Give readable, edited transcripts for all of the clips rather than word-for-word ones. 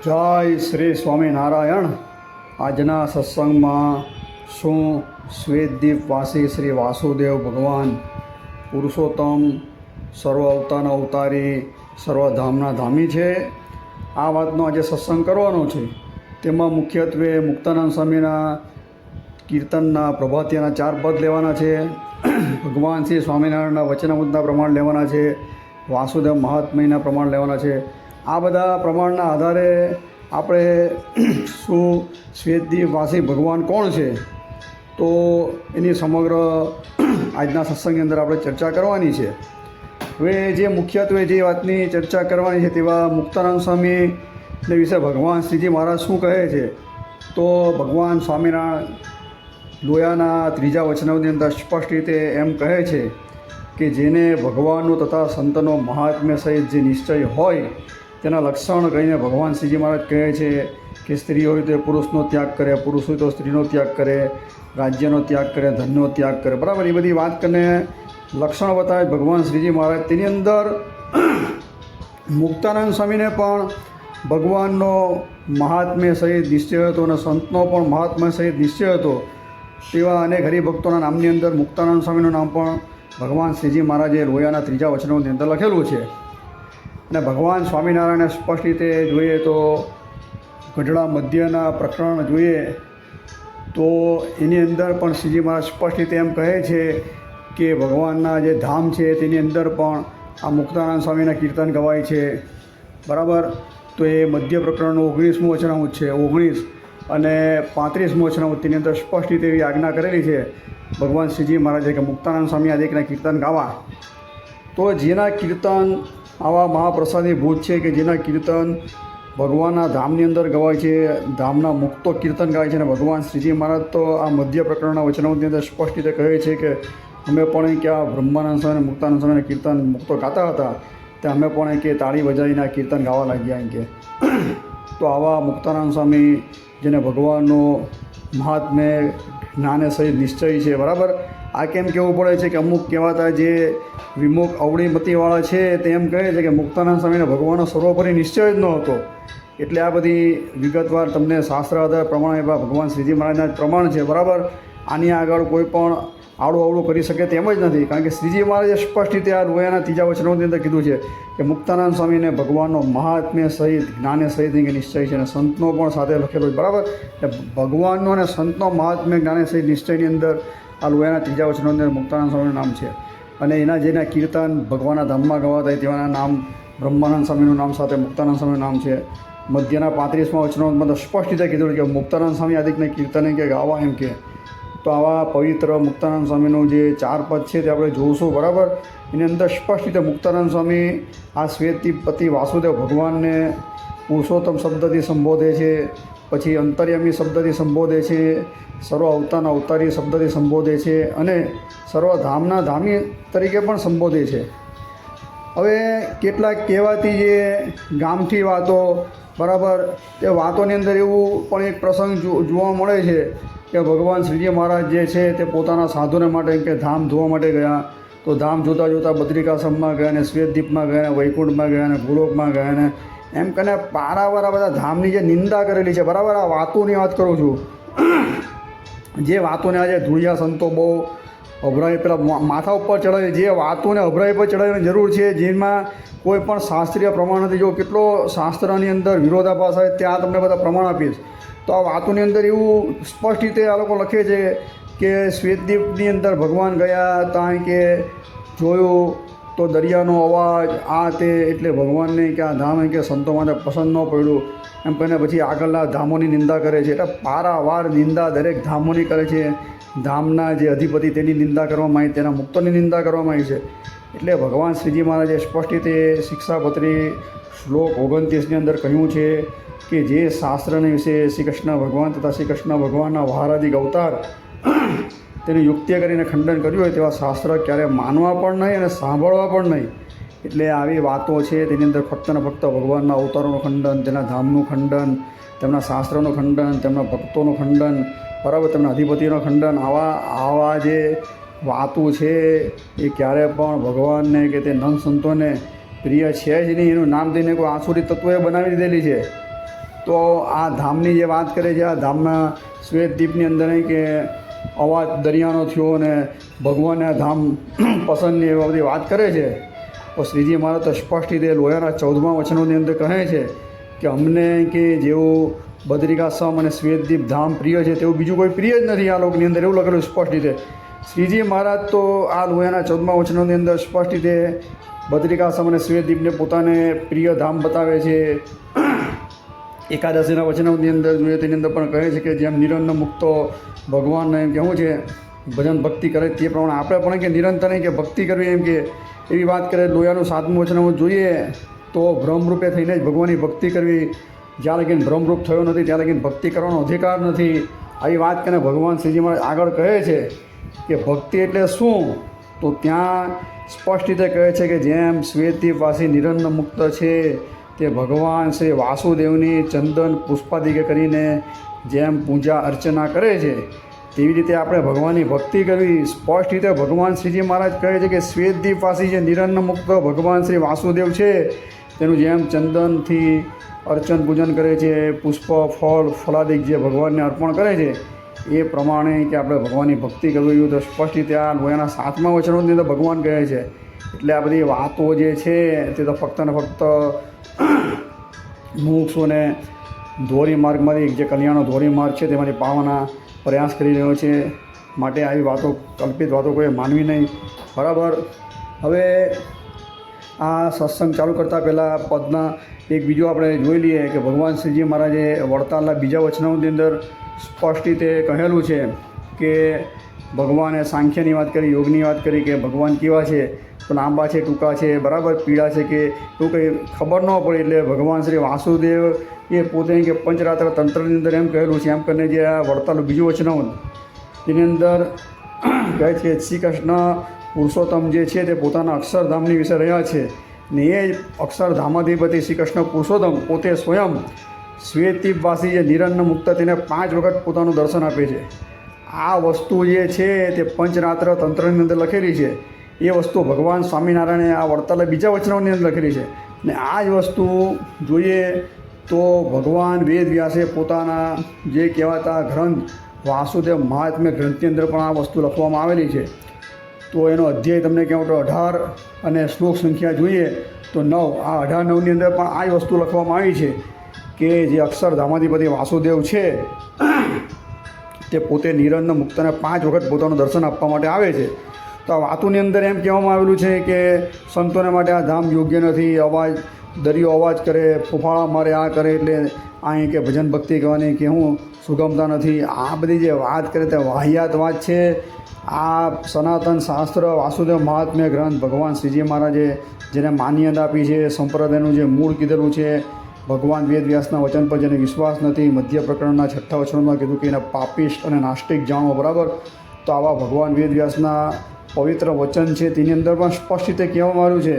જય શ્રી સ્વામિનારાયણ। આજના સત્સંગમાં શું શ્વેતદ્વીપવાસી શ્રી વાસુદેવ ભગવાન પુરુષોત્તમ સર્વ અવતારના અવતારી સર્વધામના ધામી છે, આ વાતનો આજે સત્સંગ કરવાનો છે। તેમાં મુખ્યત્વે મુક્તાનંદ સ્વામીના કીર્તનના પ્રભાતિયાના 4 પદ લેવાના છે, ભગવાન શ્રી સ્વામિનારાયણના વચનામૃતના પ્રમાણ લેવાના છે, વાસુદેવ મહાત્મ્યના પ્રમાણ લેવાના છે। આ બધા પ્રમાણના આધારે આપણે શું શ્વેતદ્વીપવાસી ભગવાન કોણ છે તો એની સમગ્ર આજના સત્સંગની અંદર આપણે ચર્ચા કરવાની છે। હવે જે મુખ્યત્વે જે વાતની ચર્ચા કરવાની છે તેવા મુક્તાનંદ સ્વામીને વિશે ભગવાન શ્રીજી મહારાજ શું કહે છે તો ભગવાન સ્વામિનારાયણ લોયાના 3જા વચનાની અંદર સ્પષ્ટ રીતે એમ કહે છે કે જેને ભગવાનનો તથા સંતનો મહાત્મ્ય સહિત જે નિશ્ચય હોય તેના લક્ષણ કહીને ભગવાન શ્રીજી મહારાજ કહે છે કે સ્ત્રી હોય તો પુરુષનો ત્યાગ કરે, પુરુષ હોય તો સ્ત્રીનો ત્યાગ કરે, રાજ્યનો ત્યાગ કરે, ધનનો ત્યાગ કરે, બરાબર। એ બધી વાત કરીને લક્ષણ બતાવે ભગવાન શ્રીજી મહારાજ। તેની અંદર મુક્તાનંદ સ્વામીને પણ ભગવાનનો મહાત્મ્ય સહિત નિશ્ચય હતો અને સંતનો પણ મહાત્મ્ય સહિત નિશ્ચય હતો। તેવા અનેક હરિભક્તોના નામની અંદર મુક્તાનંદ સ્વામીનું નામ પણ ભગવાન શ્રીજી મહારાજે લોયાના 3જા વચનોની અંદર લખેલું છે। અને ભગવાન સ્વામિનારાયણને સ્પષ્ટ રીતે જોઈએ તો ગઢડા મધ્યના પ્રકરણ જોઈએ તો એની અંદર પણ શ્રીજી મહારાજ સ્પષ્ટ રીતે એમ કહે છે કે ભગવાનના જે ધામ છે તેની અંદર પણ આ મુક્તાનંદ સ્વામીના કીર્તન ગવાય છે, બરાબર। તો એ મધ્ય પ્રકરણનું 19મું વચનામૃત છે, 19 અને 35મું વચનામૃત, તેની અંદર સ્પષ્ટ રીતે એવી આજ્ઞા કરેલી છે ભગવાન શ્રીજી મહારાજે કે મુક્તાનંદ સ્વામી આદિકના કીર્તન ગાવા। તો જેના કીર્તન આવા મહાપ્રસાદી ભૂત છે કે જેના કીર્તન ભગવાનના ધામની અંદર ગવાય છે, ધામના મુક્તો કીર્તન ગાય છે। અને ભગવાન શ્રીજી મહારાજ તો આ મધ્ય પ્રકરણના વચનામૃતની અંદર સ્પષ્ટ રીતે કહે છે કે અમે પણ કે આ બ્રહ્માનંદ સ્વામી અને મુક્તાનંદ સ્વામીના કીર્તન મુક્તો ગાતા હતા તે અમે પણ કે તાળી બજાવીને આ કીર્તન ગાવા લાગ્યા એમ કે। તો આવા મુક્તાનંદ સ્વામી જેને ભગવાનનો મહાત્મ્ય જ્ઞાને સહિત નિશ્ચય છે, બરાબર। આ કેમ કહેવું પડે છે કે અમુક કહેવાતા જે વિમુખ અવળીમતીવાળા છે તે એમ કહે છે કે મુક્તાનંદ સ્વામીને ભગવાનનો સર્વોપરી નિશ્ચય જ ન હતો। એટલે આ બધી વિગતવાર તમને શાસ્ત્ર આધાર પ્રમાણે એવા ભગવાન શ્રીજી મહારાજના જ પ્રમાણ છે, બરાબર। આની આગળ કોઈ પણ આડું અવળું કરી શકે તેમ જ નથી, કારણ કે શ્રીજી મહારાજે સ્પષ્ટ રીતે આ લોયાના 3જા વચનોની અંદર કીધું છે કે મુક્તાનંદ સ્વામીને ભગવાનનો મહાત્મ્ય સહિત જ્ઞાને સહિત નિશ્ચય છે અને સંતનો પણ સાથે લખેલો છે, બરાબર। એટલે ભગવાનનો અને સંતનો મહાત્મ્ય જ્ઞાને સહિત નિશ્ચયની અંદર આ લોયાના 3જા વચનોની અંદર મુક્તાનંદ સ્વામીનું નામ છે। અને એના જેના કીર્તન ભગવાનના ધામમાં ગવાતા તેવાના નામ બ્રહ્માનંદ સ્વામીનું નામ સાથે મુક્તાનંદ સ્વામીનું નામ છે। મધ્યના 35મા વચનોમાં તો સ્પષ્ટ રીતે કીધું કે મુક્તાનંદ સ્વામી આદિકને કીર્તન કે ગાવા એમ કે। તો આવા પવિત્ર મુક્તાનંદ સ્વામીનું જે 4 પદ છે તે આપણે જોઈશું, બરાબર। એની અંદર સ્પષ્ટ રીતે મુક્તાનંદ સ્વામી આ શ્વેતદ્વીપપતિ વાસુદેવ ભગવાનને પુરુષોત્તમ શબ્દથી સંબોધે છે, પછી અંતર્યામી શબ્દથી સંબોધે છે, સર્વ અવતારના અવતારી શબ્દથી સંબોધે છે અને સર્વધામના ધામી તરીકે પણ સંબોધે છે। હવે કેટલાક કહેવાતી જે ગામઠી વાતો, બરાબર, તે વાતોની અંદર એવું પણ એક પ્રસંગ જોવા મળે છે કે ભગવાન શ્રીજી મહારાજ જે છે તે પોતાના સાધુને માટે કે ધામ જોવા માટે ગયા, તો ધામ જોતાં જોતાં બદ્રિકાશ્રમમાં ગયા ને શ્વેતદ્વીપમાં ગયા ને વૈકુંઠમાં ગયા ને ગોલોકમાં ગયા ને એમ કરીને પારાવાર આ બધા ધામની જે નિંદા કરેલી છે, બરાબર। આ વાતોની વાત કરું છું, જે વાતોને આજે ધૂળિયા સંતો બહુ અભરાઈ પેલા માથા ઉપર ચડાવે, જે વાતોને અભરાઈ પર ચડાવવાની જરૂર છે, જેમાં કોઈ પણ શાસ્ત્રીય પ્રમાણ નથી। જો કેટલો શાસ્ત્રની અંદર વિરોધાભાસ હોય ત્યાં તમને બધા પ્રમાણ આપીશ। તો આ વાતોની અંદર એવું સ્પષ્ટ રીતે આ લોકો લખે છે કે શ્વેતદ્વીપની અંદર ભગવાન ગયા ત્યાં કે જોયું તો દરિયાનો અવાજ આ તે, એટલે ભગવાનને કે આ ધામ કે સંતો માટે પસંદ ન પડ્યું એમ કહીને પછી આગળના ધામોની નિંદા કરે છે। એટલે પારાવાર નિંદા દરેક ધામોની કરે છે, ધામના જે અધિપતિ તેની નિંદા કરવામાં આવી, તેના મુક્તોની નિંદા કરવામાં આવી છે। એટલે ભગવાન શ્રીજી મહારાજે સ્પષ્ટ રીતે શિક્ષાપત્રી શ્લોક 29ની અંદર કહ્યું છે કે જે શાસ્ત્રને વિશે શ્રી કૃષ્ણ ભગવાન તથા શ્રી કૃષ્ણ ભગવાનના વહારાદિક અવતાર તેની યુક્તિ કરીને ખંડન કર્યું હોય તેવા શાસ્ત્ર ક્યારે માનવા પણ નહીં અને સાંભળવા પણ નહીં। એટલે આવી વાતો છે તેની અંદર ફક્ત ને ફક્ત ભગવાનના અવતારોનું ખંડન, તેના ધામનું ખંડન, તેમના શાસ્ત્રનું ખંડન, તેમના ભક્તોનું ખંડન, બરાબર, તેમના અધિપતિનું ખંડન, આવા જે વાતો છે એ ક્યારે પણ ભગવાનને કે તે નંદ સંતોને પ્રિય છે જ નહીં। એનું નામ દઈને કોઈ આસુરી તત્વોએ બનાવી દીધેલી છે। તો આ ધામની જે વાત કરે છે, આ ધામના શ્વેતદ્વીપની અંદર નહીં કે અવાજ દરિયાનો થયો અને ભગવાનને આ ધામ પસંદની એવી બધી વાત કરે છે. તો શ્રીજી મહારાજ તો સ્પષ્ટ રીતે લોયાના 14મા વચનોની અંદર કહે છે કે અમને કે જેવું બદ્રિકાશ્રમ અને શ્વેતદ્વીપ ધામ પ્રિય છે તેવું બીજું કોઈ પ્રિય જ નથી આ લોકની અંદર, એવું લખેલું સ્પષ્ટ રીતે. શ્રીજી મહારાજ તો આ લોયાના 14મા વચનોની અંદર સ્પષ્ટ રીતે બદ્રિકાશ્રમ અને શ્વેતદ્વીપને પોતાને પ્રિય ધામ બતાવે છે. એકાદશીના વચનોની અંદર જોઈએ તેની અંદર પણ કહે છે કે જેમ નિરંતર મુક્તો ભગવાનને એમ કહેવું છે ભજન ભક્તિ કરે તે પ્રમાણે આપણે પણ કે નિરંતર નહીં કે ભક્તિ કરવી, એમ કે એવી વાત કરે. લોયાનું 7મું વચન જોઈએ તો ભ્રમરૂપે થઈને જ ભગવાનની ભક્તિ કરવી. જ્યાં લગીન ભ્રમરૂપ થયો નથી ત્યાં લગીન ભક્તિ કરવાનો અધિકાર નથી. આવી વાત કરીને ભગવાન શ્રીજી મહારાજ આગળ કહે છે કે ભક્તિ એટલે શું, તો ત્યાં સ્પષ્ટ રીતે કહે છે કે જેમ શ્વેતદ્વીપવાસી નિરંતર મુક્ત છે તે ભગવાન શ્રી વાસુદેવની ચંદન પુષ્પાદિકે કરીને જેમ પૂજા અર્ચના કરે છે તેવી રીતે આપણે ભગવાનની ભક્તિ કરવી. સ્પષ્ટ રીતે ભગવાન શ્રીજી મહારાજ કહે છે કે શ્વેતદ્વીપવાસી જે નિરંતર મુક્ત ભગવાન શ્રી વાસુદેવ છે તેનું જેમ ચંદનથી અર્ચન પૂજન કરે છે, પુષ્પ ફળ ફલાદિક જે ભગવાનને અર્પણ કરે છે એ પ્રમાણે કે આપણે ભગવાનની ભક્તિ કરવી એવું તો સ્પષ્ટ રીતે આ લોયાના 7મા વચનોની અંદર ભગવાન કહે છે. એટલે આ બધી વાતો જે છે તે તો ફક્ત ને ફક્ત મુમુક્ષુને ધોરી માર્ગમાંથી જે કલ્યાણનો ધોરી માર્ગ છે તેમાંથી પાવાના પ્રયાસ કરી રહ્યો છે. માટે આવી વાતો કલ્પિત વાતો કોઈ માનવી નહીં, બરાબર. હવે આ સત્સંગ ચાલુ કરતાં પહેલાં પદના એક બીજું આપણે જોઈ લઈએ કે ભગવાન શ્રીજી મહારાજે વડતાલના બીજા વચનોની અંદર સ્પષ્ટ રીતે કહેલું છે કે ભગવાને સાંખ્યની વાત કરી, યોગની વાત કરી કે ભગવાન કેવા છે, તો લાંબા છે, ટૂંકા છે, બરાબર, પીળા છે કે એવું કંઈ ખબર ન પડે. એટલે ભગવાન શ્રી વાસુદેવ એ પોતે કે પંચરાત્ર તંત્રની અંદર એમ કહેલું છે. એમ કરીને જે આ વડતાલનું બીજું વચન તેની અંદર કહે છે શ્રી કૃષ્ણ પુરુષોત્તમ જે છે તે પોતાના અક્ષરધામની વિશે રહ્યા છે ને એ અક્ષરધામાધિપતિ શ્રી કૃષ્ણ પુરુષોત્તમ પોતે સ્વયં શ્વેતદ્વીપવાસી જે નિરંતર મુક્ત તેને 5 વખત પોતાનું દર્શન આપે છે. આ વસ્તુ જે છે તે પંચરાત્ર તંત્રની અંદર લખેલી છે. એ વસ્તુ ભગવાન સ્વામિનારાયણે આ વડતાલના બીજા વચનોની અંદર લખેલી છે. ને આ જ વસ્તુ જોઈએ તો ભગવાન વેદ વ્યાસે પોતાના જે કહેવાતા ગ્રંથ વાસુદેવ મહાત્મ્ય ગ્રંથની અંદર પણ આ વસ્તુ લખવામાં આવેલી છે. તો એનો અધ્યાય તમને કહેવું તો 18 અને શ્લોક સંખ્યા જોઈએ તો 9. આ 18-9ની અંદર પણ આ જ વસ્તુ લખવામાં આવી છે કે જે અક્ષરધામાધિપતિ વાસુદેવ છે તે પોતે નિરંતર મુક્તને 5 વખત પોતાનું દર્શન આપવા માટે આવે છે. તો આ વાતોની અંદર એમ કહેવામાં આવેલું છે કે સંતોને માટે આ ધામ યોગ્ય નથી, અવાજ દરિયો અવાજ કરે, ફૂફાળા મારે, આ કરે, એટલે અહીં કે ભજન ભક્તિ કરવાની કે હું સુગમતા નથી. આ બધી જે વાત કરે તે વાહિયાત વાત છે. આ સનાતન શાસ્ત્ર વાસુદેવ મહાત્મ્ય ગ્રંથ ભગવાન શ્રીજી મહારાજે જેને માન્યતા આપી છે, સંપ્રદાયનું જે મૂળ કીધેલું છે, ભગવાન વેદ વ્યાસના વચન પર જેને વિશ્વાસ નથી, મધ્ય પ્રકરણના 6ઠ્ઠા વચનમાં કીધું કે એને પાપિષ્ટ અને નાસ્તિક જાણો, બરાબર. તો આવા ભગવાન વેદ વ્યાસના પવિત્ર વચન છે તેની અંદર પણ સ્પષ્ટ રીતે કહેવામાં આવ્યું છે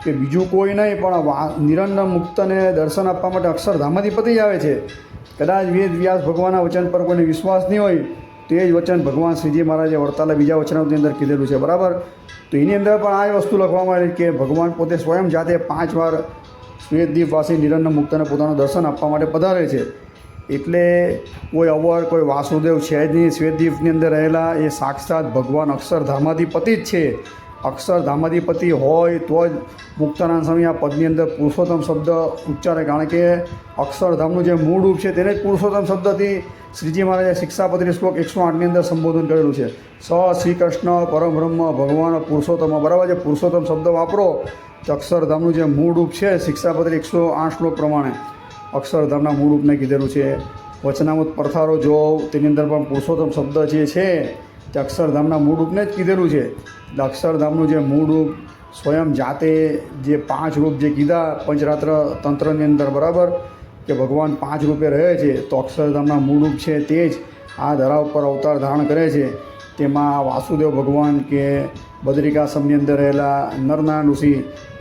કે બીજું કોઈ નહીં પણ નિરંતર મુક્તને દર્શન આપવા માટે અક્ષરધામાધિપતિ જ આવે છે. કદાચ વેદ વ્યાસ ભગવાનના વચન પર કોઈને વિશ્વાસ નહીં હોય તો એ જ વચન ભગવાન શ્રીજી મહારાજે વડતાલના બીજા વચનોની અંદર કીધેલું છે, બરાબર. તો એની અંદર પણ આ વસ્તુ લખવામાં આવી કે ભગવાન પોતે સ્વયં જાતે 5 વાર શ્વેતદ્વીપવાસી નિરંતર મુક્તને પોતાનું દર્શન આપવા માટે પધારે છે. એટલે કોઈ અવર કોઈ વાસુદેવ છે જ નહીં શ્વેતદ્વીપની અંદર રહેલા, એ સાક્ષાત ભગવાન અક્ષરધામાધિપતિ જ છે. અક્ષરધામાધિપતિ હોય તો જ મુક્તાનંદ સ્વામી આ પદની અંદર પુરુષોત્તમ શબ્દ ઉચ્ચારે, કારણ કે અક્ષરધામનું જે મૂળ રૂપ છે તેને પુરુષોત્તમ શબ્દથી શ્રીજી મહારાજે શિક્ષાપત્રી શ્લોક 108ની અંદર સંબોધન કરેલું છે. સ શ્રી કૃષ્ણ પરમબ્રહ્મ ભગવાન પુરુષોત્તમ, બરાબર. જે પુરુષોત્તમ શબ્દ વાપરો તો અક્ષરધામનું જે મૂળ રૂપ છે શિક્ષાપત્રી 108 શ્લોક પ્રમાણે અક્ષરધામના મૂળ રૂપને કીધેલું છે. વચનામૃત પરથારો જો તેની અંદર પણ પુરુષોત્તમ શબ્દ જે છે તે અક્ષરધામના મૂળ રૂપને જ કીધેલું છે. એટલે અક્ષરધામનું જે મૂળ રૂપ સ્વયં જાતે જે 5 રૂપ જે કીધા પંચરાત્ર તંત્રની અંદર, બરાબર, કે ભગવાન 5 રૂપે રહે છે, તો અક્ષરધામના મૂળ રૂપ છે તે જ આ ધરા ઉપર અવતાર ધારણ કરે છે. તેમાં વાસુદેવ ભગવાન કે બદ્રિકાશ્રમની અંદર રહેલા નરનારાયણ ઋષિ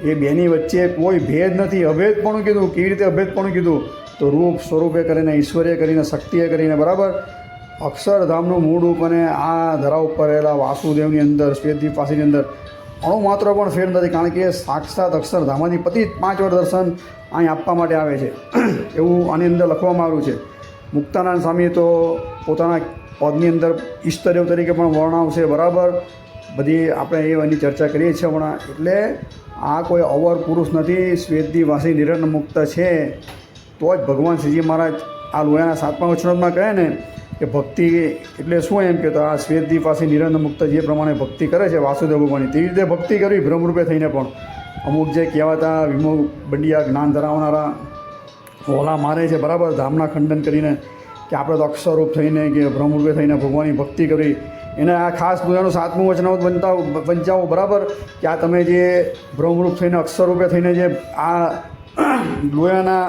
એ બેની વચ્ચે કોઈ ભેદ નથી. અભેદપણું કીધું. કેવી રીતે અભેદપણું કીધું? તો રૂપ સ્વરૂપે કરીને, ઈશ્વરીય કરીને, શક્તિએ કરીને, બરાબર. અક્ષરધામનું મૂળ રૂપ અને આ ધરા ઉપર રહેલા વાસુદેવની અંદર શ્વેતદ્વીપવાસીની અંદર અણુ માત્ર પણ ફેર નથી, કારણ કે સાક્ષાત અક્ષરધામાધિપતિ જ 5 વાર દર્શન અહીં આપવા માટે આવે છે એવું આની અંદર લખવામાં આવ્યું છે. મુક્તાનંદ સ્વામી તો પોતાના પદની અંદર ઈષ્ટદેવ તરીકે પણ વર્ણવશે, બરાબર. બધી આપણે એની ચર્ચા કરીએ છીએ હમણાં. એટલે આ કોઈ અવર પુરુષ નથી, શ્વેતદીપવાસી નિરંજન મુક્ત છે. તો જ ભગવાન શ્રીજી મહારાજ આ લોયાના 7મા વચનોમાં કહે ને કે ભક્તિ એટલે શું, એમ કે તો આ શ્વેતદીપવાસી નિરંજન મુક્ત જે પ્રમાણે ભક્તિ કરે છે વાસુદેવ ભગવાનની, તેવી રીતે ભક્તિ કરવી બ્રહ્મરૂપે થઈને. પણ અમુક જે કહેવાતા વિમુખ બંડિયા જ્ઞાન ધરાવનારા ઓલા મારે છે, બરાબર, ધામના ખંડન કરીને કે આપણે તો અક્ષરરૂપ થઈને કે બ્રહ્મરૂપે થઈને ભગવાનની ભક્તિ કરવી, એને આ ખાસ લોયાનું 7મું વચનામૃત વંચાવો, બરાબર, કે આ તમે જે બ્રહ્મરૂપ થઈને અક્ષરરૂપે થઈને જે આ લોયાના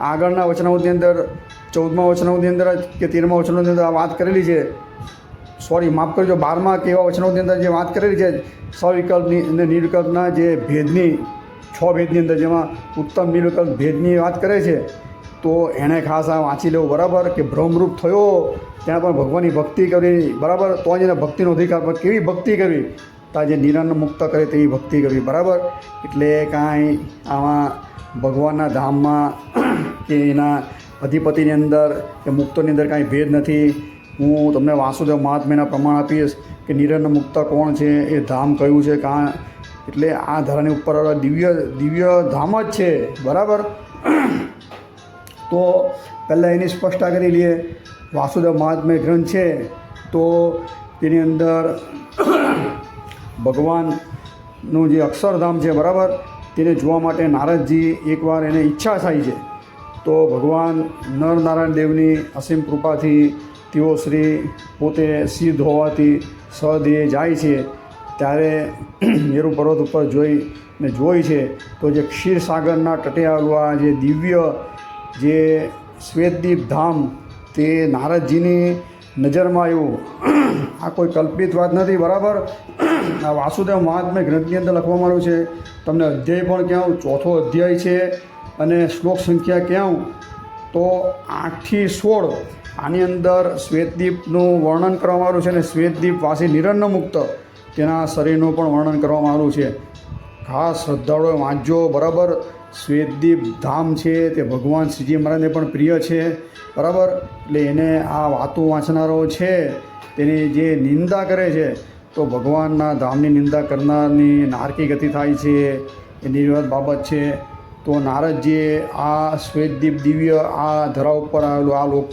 આગળના વચનામૃતની અંદર 14મા વચનામૃતની અંદર કે 13મા વચનામૃતની અંદર આ વાત કરેલી છે, સોરી માફ કરજો, 12મા કે એવા વચનામૃતની અંદર જે વાત કરેલી છે સવિકલ્પની અને નિર્વિકલ્પના જે ભેદની 6 ભેદની અંદર, જેમાં ઉત્તમ નિર્વિકલ્પ ભેદની વાત કરે છે, તો એણે ખાસ આ વાંચી લેવું, બરાબર, કે બ્રહ્મરૂપ થયો ત્યાં પણ ભગવાનની ભક્તિ કરવી, બરાબર. તો જ એને ભક્તિનો અધિકાર, પણ કેવી ભક્તિ કરવી, તો જે નિરંજન મુક્ત કરે તેવી ભક્તિ કરવી, બરાબર. એટલે કાંઈ આમાં ભગવાનના ધામમાં કે એના અધિપતિની અંદર કે મુક્તોની અંદર કાંઈ ભેદ નથી. હું તમને વાસુદેવ મહાત્મ્યના પ્રમાણ આપીશ કે નિરંજન મુક્ત કોણ છે, એ ધામ કયું છે, કાં એટલે આ ધરાની ઉપર દિવ્ય ધામ જ છે, બરાબર. તો પહેલાં એની સ્પષ્ટતા કરી લઈએ. વાસુદેવ મહાત્મ્ય ગ્રંથ છે, તો તેની અંદર ભગવાનનું જે અક્ષરધામ છે, બરાબર, તેને જોવા માટે નારદજી એકવાર એને ઈચ્છા થાય છે. તો ભગવાન નરનારાયણ દેવની અસીમ કૃપાથી તેઓ શ્રી પોતે સિદ્ધ હોવાથી સદેહ જાય છે. ત્યારે મેરુ પર્વત ઉપર જોઈ છે તો જે ક્ષીરસાગરના તટે આવેલું આ જે દિવ્ય જે શ્વેતદીપ ધામ તે નારદજીની નજરમાં આવ્યું. આ કોઈ કલ્પિત વાત નથી, બરાબર. આ વાસુદેવ મહાત્મ્ય ગ્રંથની અંદર લખવામાં આવ્યું છે. તમને અધ્યાય પણ કહું, 4થો અધ્યાય છે અને શ્લોક સંખ્યા કહું તો 8 થી 16. આની અંદર શ્વેતદીપનું વર્ણન કરવામાં આવ્યું છે અને શ્વેતદીપવાસી નિરંજન મુક્ત તેના શરીરનું પણ વર્ણન કરવામાં આવ્યું છે. ખાસ શ્રદ્ધાળુઓએ વાંચજો, બરાબર. શ્વેતદીપ ધામ છે તે ભગવાન શ્રીજી મહારાજને પણ પ્રિય છે, બરાબર. એટલે એને આ વાતો વાંચનારો છે તેની જે નિંદા કરે છે, તો ભગવાનના ધામની નિંદા કરનારની નારકી ગતિ થાય છે, એ નિર્વાદ બાબત છે. તો નારદજીએ આ શ્વેતદીપ દિવ્ય આ ધરા ઉપર આવેલું આ લોક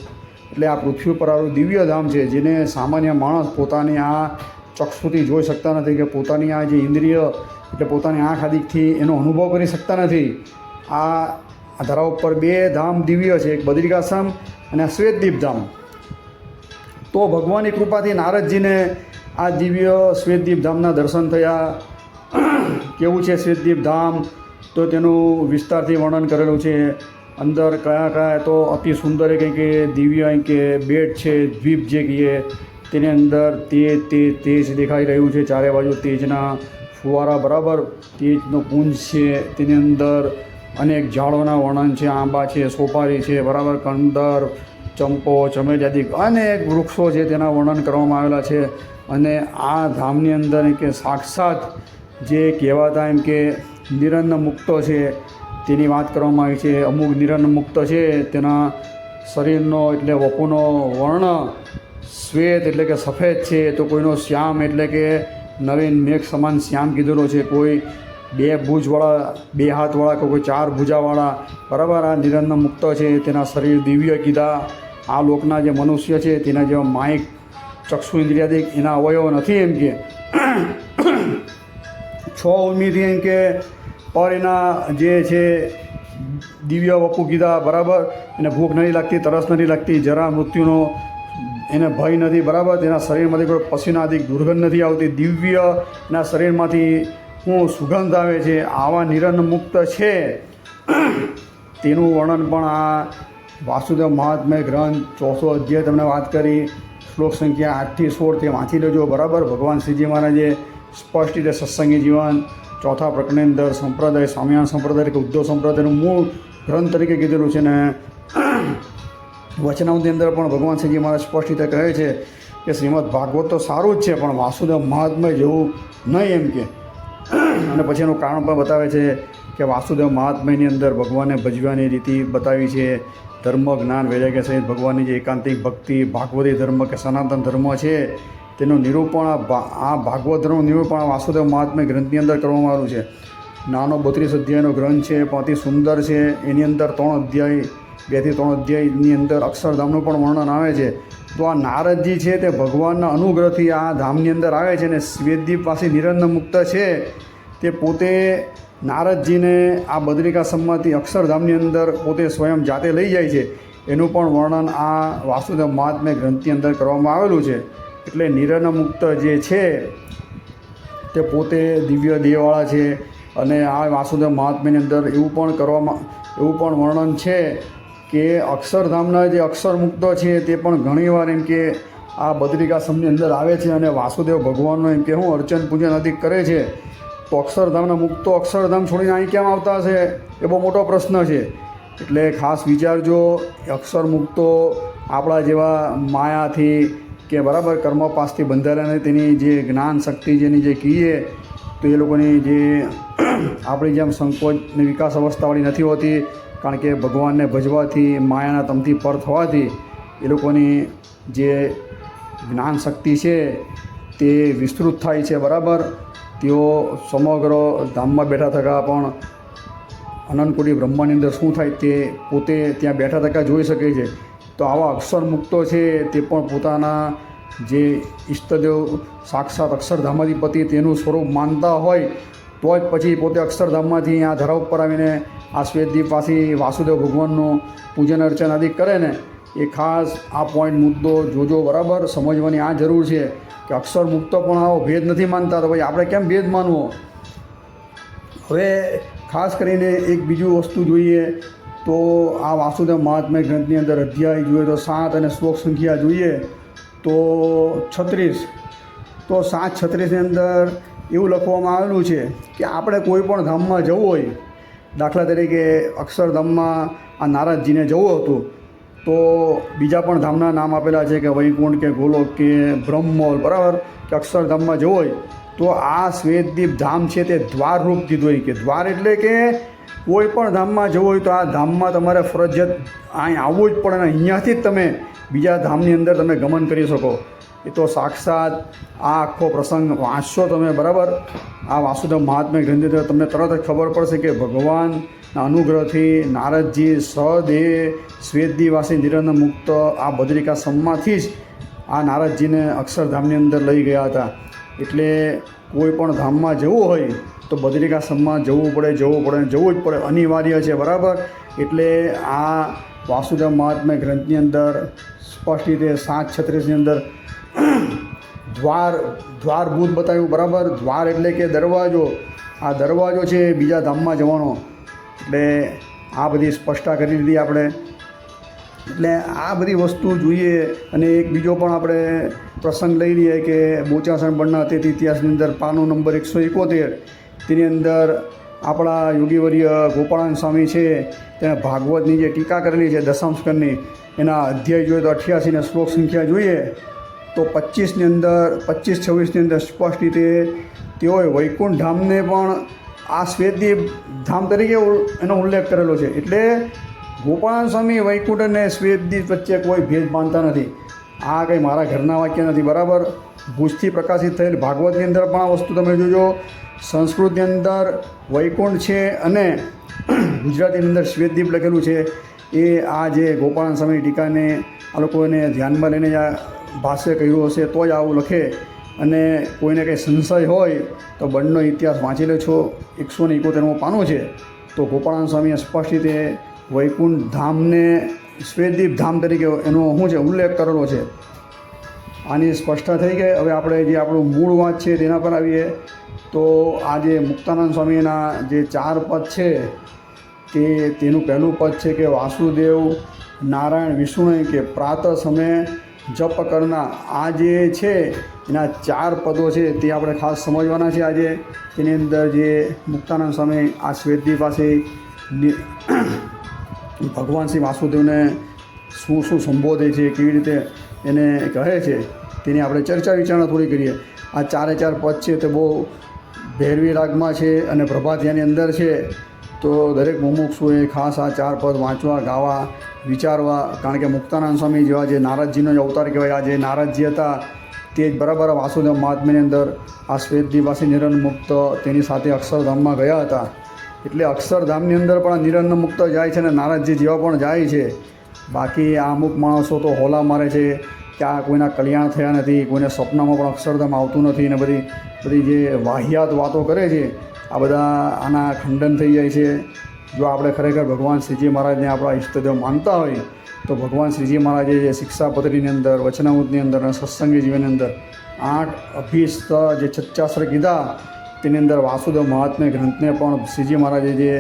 એટલે આ પૃથ્વી ઉપર આવેલું દિવ્ય ધામ છે, જેને સામાન્ય માણસ પોતાની આ ચક્ષુથી જોઈ શકતા નથી, કે પોતાની આ જે ઇન્દ્રિય એટલે પોતાની આંખ આદિકથી એનો અનુભવ કરી શકતા નથી. આ ધરા ઉપર 2 ધામ દિવ્ય છે, એક બદ્રિકાશ્રમ અને આ શ્વેતદીપ ધામ. તો ભગવાનની કૃપાથી નારદજીને આ દિવ્ય શ્વેતદીપ ધામના દર્શન થયા. કેવું છે શ્વેતદીપ ધામ, તો તેનું વિસ્તારથી વર્ણન કરેલું છે. અંદર કયા તો અતિ સુંદર કંઈ કે દિવ્ય કે બેટ છે, દ્વીપ જે કહીએ, તેની અંદર તેજ દેખાઈ રહ્યું છે, ચારે બાજુ તેજના ફુવારા, બરાબર. તેજનો પુંજ છે, તેની અંદર અનેક ઝાડોના વર્ણન છે, આંબા છે, સોપારી છે, બરાબર, કંદર, ચંપો, ચમેલી આદિ અનેક વૃક્ષો છે, તેના વર્ણન કરવામાં આવેલા છે. અને આ ધામની અંદર કે સાક્ષાત જે કહેવાતા એમ કે નિરંજન મુક્તો છે તેની વાત કરવામાં આવી છે. અમુક નિરંજન મુક્ત છે તેના શરીરનો એટલે વપુનો વર્ણ શ્વેત એટલે કે સફેદ છે, તો કોઈનો શ્યામ એટલે કે નવીન મેઘ સમાન શ્યામ કીધેલો છે, કોઈ 2 ભુજવાળા 2 હાથવાળા, કોઈ 4 ભુજાવાળા, બરાબર. આ નિરંજન મુક્ત છે, તેના શરીર દિવ્ય કીધા. આ લોકના જે મનુષ્ય છે તેના જેવા માઇક ચક્ષુ ઇન્દ્રિયાદિક એના અવયવ નથી, એમ કે 6 ઉર્મિથી એમ કે પર એના જે છે દિવ્ય વપુ કીધા, બરાબર. એને ભૂખ નથી લાગતી, તરસ નથી લાગતી, જરા મૃત્યુનો એને ભય નથી, બરાબર. તેના શરીરમાંથી કોઈ પસીનાદિક દુર્ગંધ નથી આવતી, દિવ્ય એના શરીરમાંથી સુગંધ આવે છે. આવા નિરંજન મુક્ત છે તેનું વર્ણન પણ આ વાસુદેવ મહાત્મ્ય ગ્રંથ 4થો અધ્યાય તમને વાત કરી. શ્લોક સંખ્યા 8 થી 16 તે વાંચી લેજો, બરાબર. ભગવાન શ્રીજી મહારાજે સ્પષ્ટ રીતે સત્સંગી જીવન 4થા પ્રકરણની અંદર સંપ્રદાય સ્વામિનારાયણ સંપ્રદાય કે ઉદ્ધવ સંપ્રદાયનું મૂળ ગ્રંથ તરીકે કીધેલું છે. ને વચનામૃતની અંદર પણ ભગવાન શ્રીજી મહારાજ સ્પષ્ટ રીતે કહે છે કે શ્રીમદ ભાગવત તો સારું જ છે, પણ વાસુદેવ મહાત્મ્ય જેવું નહીં, એમ કે અને પછી એનું કારણ પણ બતાવે છે કે વાસુદેવ મહાત્મ્યની અંદર ભગવાનને ભજવાની રીતિ બતાવી છે. ધર્મ જ્ઞાન વૈરાગ્ય સહિત ભગવાનની જે એકાંતિક ભક્તિ ભાગવતી ધર્મ કે સનાતન ધર્મ છે તેનું નિરૂપણ આ ભાગવત ધર્મનું નિરૂપણ આ વાસુદેવ મહાત્મ્ય ગ્રંથની અંદર કરવામાં આવ્યું છે. નાનો 32 અધ્યાયનો ગ્રંથ છે, પણ અતિ સુંદર છે. એની અંદર 3 અધ્યાય 2 થી 3 અધ્યાયની અંદર અક્ષરધામનું પણ વર્ણન આવે છે. તો આ નારદજી છે તે ભગવાનના અનુગ્રહથી આ ધામની અંદર આવે છે અને શ્વેતદ્વીપવાસી નિરંજન મુક્ત છે તે પોતે નારદજીને આ બદ્રિકાશ્રમમાંથી અક્ષરધામની અંદર પોતે સ્વયં જાતે લઈ જાય છે. એનું પણ વર્ણન આ વાસુદેવ મહાત્મ્ય ગ્રંથની અંદર કરવામાં આવેલું છે. એટલે નિરંજન મુક્ત જે છે તે પોતે દિવ્ય દેહવાળા છે. અને આ વાસુદેવ મહાત્મ્યની અંદર એવું પણ વર્ણન છે કે અક્ષરધામના જે અક્ષર મુક્તો છે તે પણ ઘણીવાર એમ કે આ બદ્રિકાશ્રમની અંદર આવે છે અને વાસુદેવ ભગવાનનો એમ કે અર્ચન પૂજન અધિક કરે છે. તો અક્ષરધામના મુક્તો અક્ષરધામ છોડીને અહીં કેમ આવતા હશે એ બહુ મોટો પ્રશ્ન છે. એટલે ખાસ વિચારજો, અક્ષર મુક્તો આપણા જેવા માયાથી કે બરાબર કર્મપાસથી બંધાયેલા તેની જે જ્ઞાન શક્તિ જેની જે કહીએ તો એ લોકોની જે આપણી જેમ સંકોચને વિકાસ અવસ્થાવાળી નથી હોતી. કારણ કે ભગવાનને ભજવાથી માયાના તમથી પર થવાથી એ લોકોની જે જ્ઞાન શક્તિ છે તે વિસ્તૃત થાય છે. બરાબર, તેઓ સમગ્ર ધામમાં બેઠા થકા પણ અનંતકોટી બ્રહ્માંડની અંદર શું થાય તે પોતે ત્યાં બેઠા થકા જોઈ શકે છે. તો આવા અક્ષર મુક્તો છે તે પણ પોતાના જે ઈષ્ટદેવ સાક્ષાત અક્ષરધામાધિપતિ તેનું સ્વરૂપ માનતા હોય તો જ પછી પોતે અક્ષરધામમાંથી આ ધરા ઉપર આવીને આ શ્વેતદ્વીપવાસી વાસુદેવ ભગવાનનું પૂજન અર્ચન આદિ કરે ને. એ ખાસ આ પોઈન્ટ મુદ્દો જોજો. બરાબર, સમજવાની આ જરૂર છે કે અક્ષર મુક્તો પણ આવો ભેદ નથી માનતા, તો ભાઈ આપણે કેમ ભેદ માનવો. હવે ખાસ કરીને એક બીજું વસ્તુ જોઈએ તો આ વાસુદેવ મહાત્મ્ય ગ્રંથની અંદર અધ્યાય જોઈએ તો 7 અને શ્લોક સંખ્યા જોઈએ તો 36. તો 7:36ની અંદર એવું લખવામાં આવેલું છે કે આપણે કોઈ પણ ધામમાં જવું હોય, દાખલા તરીકે અક્ષરધામમાં આ નારદજીને જવું હતું તો બીજા પણ ધામના નામ આપેલા છે કે વૈકુંઠ કે ગોલોક કે બ્રહ્મોલ, બરાબર, કે અક્ષરધામમાં જવું હોય તો આ શ્વેતદ્વીપ ધામ છે તે દ્વારરૂપ કીધું હોય. કે દ્વાર એટલે કે કોઈ પણ ધામમાં જવું હોય તો આ ધામમાં તમારે ફરજિયાત અહીં આવવું જ પડે અને અહીંયાથી જ તમે બીજા ધામની અંદર તમે ગમન કરી શકો. એ તો સાક્ષાત આ આખો પ્રસંગ વાંચશો તમે, બરાબર, આ વાસુદેવ મહાત્મ્ય ગ્રંથની તમને તરત જ ખબર પડશે કે ભગવાનના અનુગ્રહથી નારદજી સદેહ શ્વેતદ્વીપવાસી નિરંજન મુક્ત આ બદ્રિકાશ્રમમાંથી જ આ નારદજીને અક્ષરધામની અંદર લઈ ગયા હતા. એટલે કોઈ પણ ધામમાં જવું હોય તો બદ્રિકાશ્રમમાં જવું જ પડે, અનિવાર્ય છે. બરાબર, એટલે આ વાસુદેવ મહાત્મ્ય ગ્રંથની અંદર સ્પષ્ટ રીતે 7:36ની અંદર દ્વારભૂત બતાવ્યું. બરાબર, દ્વાર એટલે કે દરવાજો. આ દરવાજો છે બીજા ધામમાં જવાનો. એટલે આ બધી સ્પષ્ટતા કરી દીધી આપણે. એટલે આ બધી વસ્તુ જોઈએ. અને એક બીજો પણ આપણે પ્રસંગ લઈ લઈએ કે બોચાસણ બળના અતિથિ ઇતિહાસની અંદર પાનું નંબર 171 તેની અંદર આપણા યોગીવર્ય ગોપાળાનંદ સ્વામી છે તેણે ભાગવતની જે ટીકા કરેલી છે દશાંશકરની, એના અધ્યાય જોઈએ તો 88 ને શ્લોક સંખ્યા જોઈએ તો 25-26ની અંદર સ્પષ્ટ રીતે તેઓએ વૈકુંઠ ધામને પણ આ શ્વેતદ્વીપ ધામ તરીકે એનો ઉલ્લેખ કરેલો છે. એટલે ગોપાળાનંદ સ્વામી વૈકુંઠ અને શ્વેતદ્વીપ વચ્ચે કોઈ ભેદ માનતા નથી. આ કંઈ મારા ઘરના વાક્ય નથી. બરાબર, ભુજથી પ્રકાશિત થયેલ ભાગવતની અંદર પણ આ વસ્તુ તમે જોજો. સંસ્કૃતની અંદર વૈકુંઠ છે અને ગુજરાતીની અંદર શ્વેતદ્વીપ લખેલું છે. એ આ જે ગોપાળાનંદ સ્વામી ટીકાને આ લોકોને ધ્યાનમાં લઈને જ ભાષ્ય કર્યું હશે તો જ આવું લખે. અને કોઈને કંઈ સંશય હોય તો બંનેનો ઇતિહાસ વાંચી લે છો. 171 પાનું છે. તો ગોપાળાનંદ સ્વામીએ સ્પષ્ટ રીતે વૈકુંઠ ધામને શ્વેતદ્વીપ ધામ તરીકે એનો શું છે ઉલ્લેખ કરેલો છે. આની સ્પષ્ટતા થઈ ગઈ. હવે આપણે જે આપણું મૂળ વાત છે તેના પર આવીએ તો આ જે મુક્તાનંદ સ્વામીના જે 4 પદ છે તેનું પહેલું પદ છે કે વાસુદેવ નારાયણ વિષ્ણુ કે પ્રાતઃ સમય જપ કરના. આ જે છે એના 4 પદો છે તે આપણે ખાસ સમજવાના છે આજે. તેની અંદર જે મુક્તાનંદ સ્વામી આ શ્વેતદ્વીપ પાસે ભગવાન શ્રી વાસુદેવને શું સંબોધે છે, કેવી રીતે એને કહે છે તેની આપણે ચર્ચા વિચારણા થોડી કરીએ. આ 4 પદ છે તે બહુ ભૈરવી રાગમાં છે અને પ્રભાતિયાની અંદર છે. તો દરેક મુમુક્ષુએ ખાસ આ 4 પદ વાંચવા, ગાવા, વિચારવા. કારણ કે મુક્તાનંદ સ્વામી જેવા જે નારદજીનો જ અવતાર કહેવાય, આ જે નારદજી હતા તે જ બરાબર વાસુદેવ મહાત્મ્યની અંદર આ શ્વેતદ્વીપવાસી નિરંજન મુક્ત તેની સાથે અક્ષરધામમાં ગયા હતા. એટલે અક્ષરધામની અંદર પણ નિરંજન મુક્ત જાય છે અને નારદજી જેવા પણ જાય છે. બાકી આ અમુક માણસો તો હોલા મારે છે કે આ કોઈના કલ્યાણ થયા નથી, કોઈને સપનામાં પણ અક્ષરધામ આવતું નથી ને બધી જે વાહિયાત વાતો કરે છે, આ બધા આના ખંડન થઈ જાય છે. જો આપણે ખરેખર ભગવાન શ્રીજી મહારાજને આપણા ઈષ્ટદેવ માનતા હોય તો ભગવાન શ્રીજી મહારાજે જે શિક્ષાપત્રીની અંદર, વચનામૃતની અંદર અને સત્સંગી જીવનની અંદર 8 અભિષ્ટ જે છચ્ચાસ્ત્ર કીધા તેની અંદર વાસુદેવ મહાત્મ્ય ગ્રંથને પણ શ્રીજી મહારાજે જે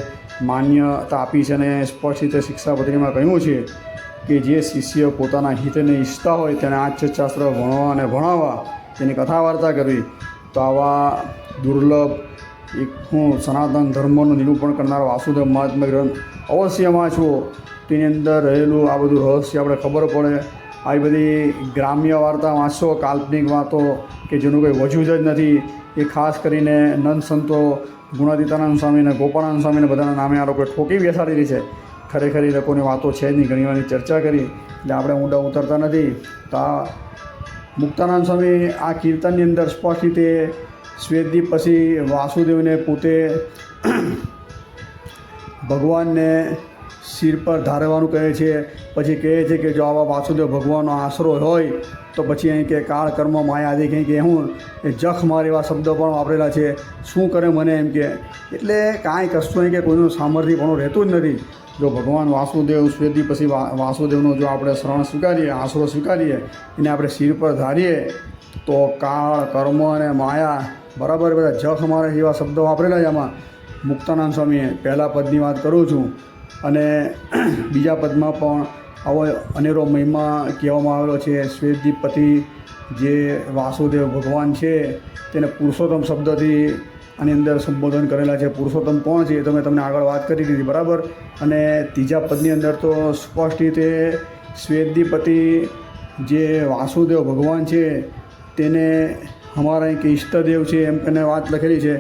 માન્યતા આપી છે અને સ્પષ્ટ રીતે શિક્ષાપત્રીમાં કહ્યું છે કે જે શિષ્ય પોતાના હિતને ઈચ્છતા હોય તેને આ છચ્ચાસ્ત્ર ભણવા અને ભણાવવા, તેની કથા વાર્તા કરવી. તો આવા દુર્લભ એક હું સનાતન ધર્મનું નિરૂપણ કરનાર વાસુદેવ મહાત્મ્ય ગ્રંથ અવશ્ય વાંચવો. તેની અંદર રહેલું આ બધું રહસ્ય આપણે ખબર પડે. આવી બધી ગ્રામ્ય વાર્તા વાંચશો, કાલ્પનિક વાતો કે જેનું કંઈ વજૂદ જ નથી, એ ખાસ કરીને નંદ સંતો ગુણાતીતાનંદ સ્વામી અને ગોપાળાનંદ સ્વામીને બધાના નામે આ લોકોએ ઠોકી બેસાડેલી છે. ખરેખર એ લોકોની વાતો છે જ નહીં. ઘણી વારની ચર્ચા કરી એટલે આપણે ઊંડા ઉતરતા નથી. તો આ મુક્તાનંદ સ્વામી આ કીર્તનની અંદર સ્પષ્ટ રીતે શ્વેતદ્વીપ પછી વાસુદેવને પોતે ભગવાનને શિર પર ધારવાનું કહે છે. પછી કહે છે કે જો આવા વાસુદેવ ભગવાનનો આશરો હોય તો પછી અહીં કે કાળ કર્મ માયા આદિ કંઈ કે હું એ જખ મારે એવા શબ્દો પણ વાપરેલા છે. શું કરે મને એમ કે, એટલે કાંઈ કશું નહીં કે કોઈનું સામર્થ્ય પણ રહેતું જ નથી. જો ભગવાન વાસુદેવ શ્વેતદ્વીપ પછી વાસુદેવનો જો આપણે શરણ સ્વીકારીએ, આશરો સ્વીકારીએ, એને આપણે શિર પર ધારીએ તો કાળ કર્મ અને માયા બરાબર બધા જખ મારે એવા શબ્દો વાપરેલા છે આમાં મુક્તાનંદ સ્વામીએ. પહેલા પદની વાત કરું છું અને બીજા પદમાં પણ આવો અનેરો મહિમા કહેવામાં આવેલો છે. શ્વેતદ્વીપપતિ જે વાસુદેવ ભગવાન છે તેને પુરુષોત્તમ શબ્દથી આની અંદર સંબોધન કરેલા છે. પુરુષોત્તમ કોણ છે એ તો મેં તમને આગળ વાત કરી દીધી બરાબર. અને ત્રીજા પદની અંદર તો સ્પષ્ટ રીતે શ્વેતદ્વીપપતિ જે વાસુદેવ ભગવાન છે તેને અમારા એક ઈષ્ટદેવ છે એમ કરીને વાત લખેલી છે.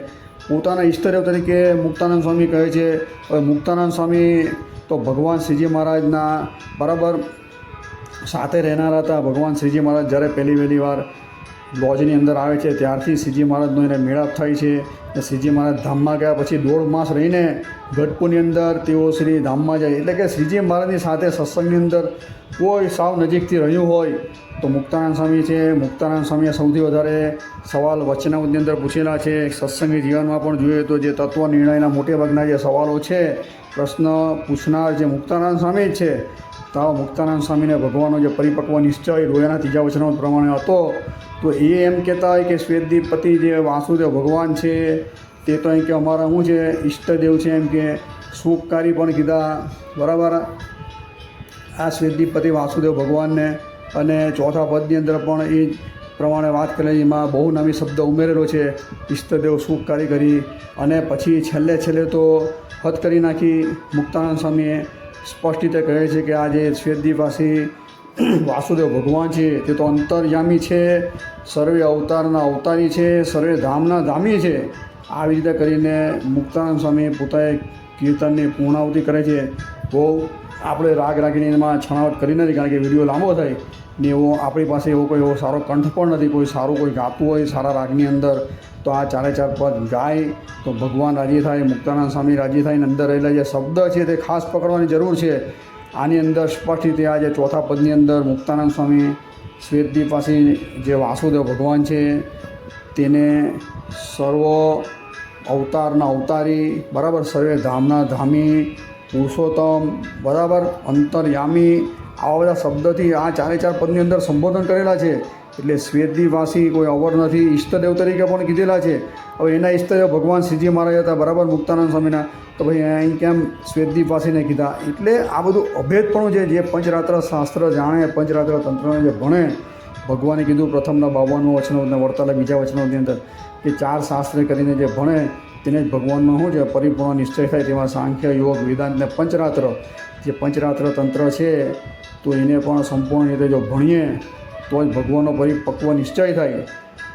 પોતાના ઈષ્ટદેવ તરીકે મુક્તાનંદ સ્વામી કહે છે. હવે મુક્તાનંદ સ્વામી તો ભગવાન શ્રીજી મહારાજના બરાબર સાથે રહેનારા હતા. ભગવાન શ્રીજી મહારાજ જ્યારે પહેલી વાર લોજની અંદર આવે છે ત્યારથી શ્રીજી મહારાજનો એને મેળાપ થાય છે. અને શ્રીજી મહારાજ ધામમાં ગયા પછી 1.5 માસ રહીને ગઢપુરની અંદર તેઓ શ્રી ધામમાં જાય. એટલે કે શ્રીજી મહારાજની સાથે સત્સંગની અંદર કોઈ સાવ નજીકથી રહ્યું હોય તો મુક્તાનંદ સ્વામી છે. મુક્તાનંદ સ્વામીએ સૌથી વધારે સવાલ વચનામૃતની અંદર પૂછેલા છે. સત્સંગી જીવનમાં પણ જોઈએ તો જે તત્વ નિર્ણયના મોટે ભાગના જે સવાલો છે, પ્રશ્ન પૂછનાર જે મુક્તાનંદ સ્વામી જ છે. તો આવા મુક્તાનંદ સ્વામીને ભગવાનનો જે પરિપક્વ નિશ્ચય રોયાના ત્રીજા વચનામૃત પ્રમાણે હતો તો એ એમ કહેતા હોય કે શ્વેતદ્વીપપતિ જે વાસુદેવ ભગવાન છે તે તો અહીં કે અમારા શું છે ઈષ્ટદેવ છે, એમ કે સુખકારી પણ કીધા બરાબર આ શ્વેતદ્વીપપતિ વાસુદેવ ભગવાનને. અને ચોથા પદની અંદર પણ એ પ્રમાણે વાત કરેલી, એમાં બહુ નામી શબ્દ ઉમેરેલો છે ઈષ્ટદેવ સુખકારી કરી. અને પછી છેલ્લે તો હદ કરી નાખી મુક્તાનંદ સ્વામીએ. સ્પષ્ટ રીતે કહે છે કે આ જે શ્વેતદ્વીપવાસી વાસુદેવ ભગવાન છે તે તો અંતર્યામી છે, સર્વે અવતારના અવતારી છે, સર્વે ધામના ધામી છે. આવી રીતે કરીને મુક્તાનંદ સ્વામી પોતાએ કીર્તનની પૂર્ણાહુતિ કરે છે. બહુ આપણે રાગ રાગીને એમાં છણાવટ કરી નથી કારણ કે વિડીયો લાંબો થાય ને એવો આપણી પાસે એવો કોઈ એવો સારો કંઠ પણ નથી. કોઈ સારું કોઈ ગાતું હોય સારા રાગની અંદર તો આ 4 પદ ગાય તો ભગવાન રાજી થાય, મુક્તાનંદ સ્વામી રાજી થાય. અને અંદર રહેલા જે શબ્દ છે તે ખાસ પકડવાની જરૂર છે. આની અંદર સ્પષ્ટ રીતે આ જે ચોથા પદની અંદર મુક્તાનંદ સ્વામી શ્વેતદ્વીપવાસી જે વાસુદેવ ભગવાન છે તેને સર્વ અવતારના અવતારી બરાબર, સર્વે ધામના ધામી, પુરુષોત્તમ બરાબર, અંતર્યામી આવા બધા શબ્દથી આ 4 પદની અંદર સંબોધન કરેલા છે. એટલે શ્વેતદ્વીપવાસી કોઈ અવર નથી, ઈષ્ટદેવ તરીકે પણ કીધેલા છે. હવે એના ઈષ્ટદેવ ભગવાન શ્રીજી મહારાજ હતા બરાબર મુક્તાનંદ સ્વામીના, તો ભાઈ અહીં કેમ શ્વેતદ્વીપવાસીને કીધા? એટલે આ બધું અભેદપણું છે. જે પંચરાત્ર શાસ્ત્ર જાણે, પંચરાત્ર તંત્રને જે ભણે, ભગવાને કીધું પ્રથમના 52 વચનો વર્તાલા બીજા વચનોની અંદર કે 4 શાસ્ત્ર કરીને જે ભણે તેને જ ભગવાનમાં શું છે પરિપૂર્ણ નિશ્ચય થાય. તેમાં સાંખ્ય, યોગ, વેદાંત ને પંચરાત્ર જે પંચરાત્ર તંત્ર છે તો એને પણ સંપૂર્ણ રીતે જો ભણીએ તો જ ભગવાનનો પરિપક્વ નિશ્ચય થાય.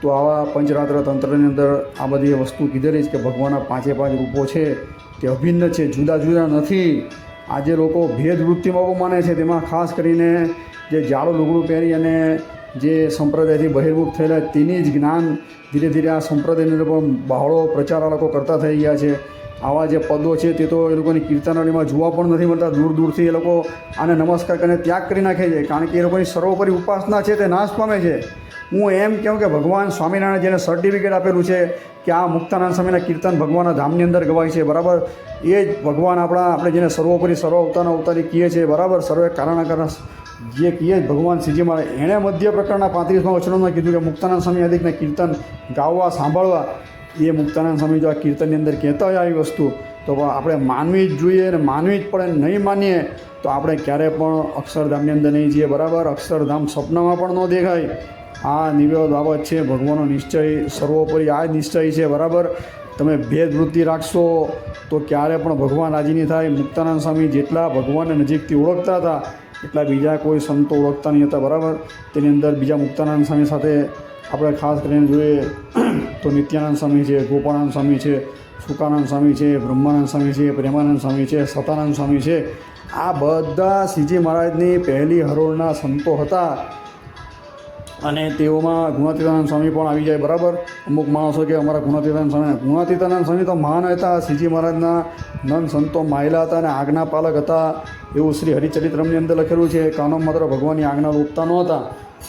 તો આવા પંચરાત્ર તંત્રની અંદર આ બધી વસ્તુ કીધેલી છે કે ભગવાનના પાંચે પાંચ રૂપો છે તે અભિન્ન છે, જુદા જુદા નથી. આજે લોકો ભેદ વૃત્તિમાં બહુ માને છે, તેમાં ખાસ કરીને જે જાડું લુગડું પહેરી અને જે સંપ્રદાયથી બહિર્મુખ થયેલા તેની જ જ્ઞાન ધીરે ધીરે આ સંપ્રદાયની અંદર પણ બહોળો પ્રચાર આ લોકો કરતા થઈ ગયા છે. આવા જે પદો છે તે તો એ લોકોની કીર્તનાવલીમાં જોવા પણ નથી મળતા. દૂર દૂરથી એ લોકો આને નમસ્કાર કરીને ત્યાગ કરી નાખે છે, કારણ કે એ લોકોની સર્વોપરી ઉપાસના છે તે નાશ પામે છે. હું એમ કહું કે ભગવાન સ્વામિનારાયણ જેને સર્ટિફિકેટ આપેલું છે કે આ મુક્તાનંદ સ્વામીના કીર્તન ભગવાનના ધામની અંદર ગવાય છે, બરાબર, એ જ ભગવાન આપણે જેને સર્વોપરી સર્વ અવતારના અવતારી કહીએ છીએ, બરાબર, સર્વે કારણાકાર જે કહીએ ભગવાન શ્રીજી મહારાજ, એણે મધ્ય પ્રકરણના 35મા વચનોમાં કીધું કે મુક્તાનંદ સ્વામી આદિકને કીર્તન ગાવા સાંભળવા. એ મુક્તાનંદ સ્વામી જો આ કીર્તનની અંદર કહેતા હોય આવી વસ્તુ તો આપણે માનવી જ જોઈએ અને માનવી જ પડે. નહીં માનીએ તો આપણે ક્યારેય પણ અક્ષરધામની અંદર નહીં જઈએ, બરાબર. અક્ષરધામ સપનામાં પણ ન દેખાય. આ નિર્વેદ બાબત છે. ભગવાનનો નિશ્ચય સર્વોપરી આ જ નિશ્ચય છે, બરાબર. તમે ભેદવૃત્તિ રાખશો તો ક્યારે પણ ભગવાન રાજી નહીં થાય. મુક્તાનંદ સ્વામી જેટલા ભગવાનને નજીકથી ઓળખતા હતા એટલા બીજા કોઈ સંતો ઓળખતા નહીં હતા, બરાબર. તેની અંદર બીજા મુક્તાનંદ સ્વામી સાથે આપણે ખાસ કરીને જોઈએ તો નિત્યાનંદ સ્વામી છે, ગોપાળાનંદ સ્વામી છે, સુકાનંદ સ્વામી છે, બ્રહ્માનંદ સ્વામી છે, પ્રેમાનંદ સ્વામી છે, સતાનંદ સ્વામી છે. આ બધા શ્રીજી મહારાજની પહેલી હરોળના સંતો હતા અને તેઓમાં ગુણાતીતાનંદ સ્વામી પણ આવી જાય, બરાબર. અમુક માણસો કે અમારા ગુણાતીતાનંદ સ્વામી તો મહાન હતા, શ્રીજી મહારાજના નંદ સંતો માયલા હતા અને આજ્ઞાપાલક હતા, એવું શ્રી હરિચરિત્રમની અંદર લખેલું છે. કાનો માત્ર ભગવાનની આજ્ઞા લોપતા નહોતા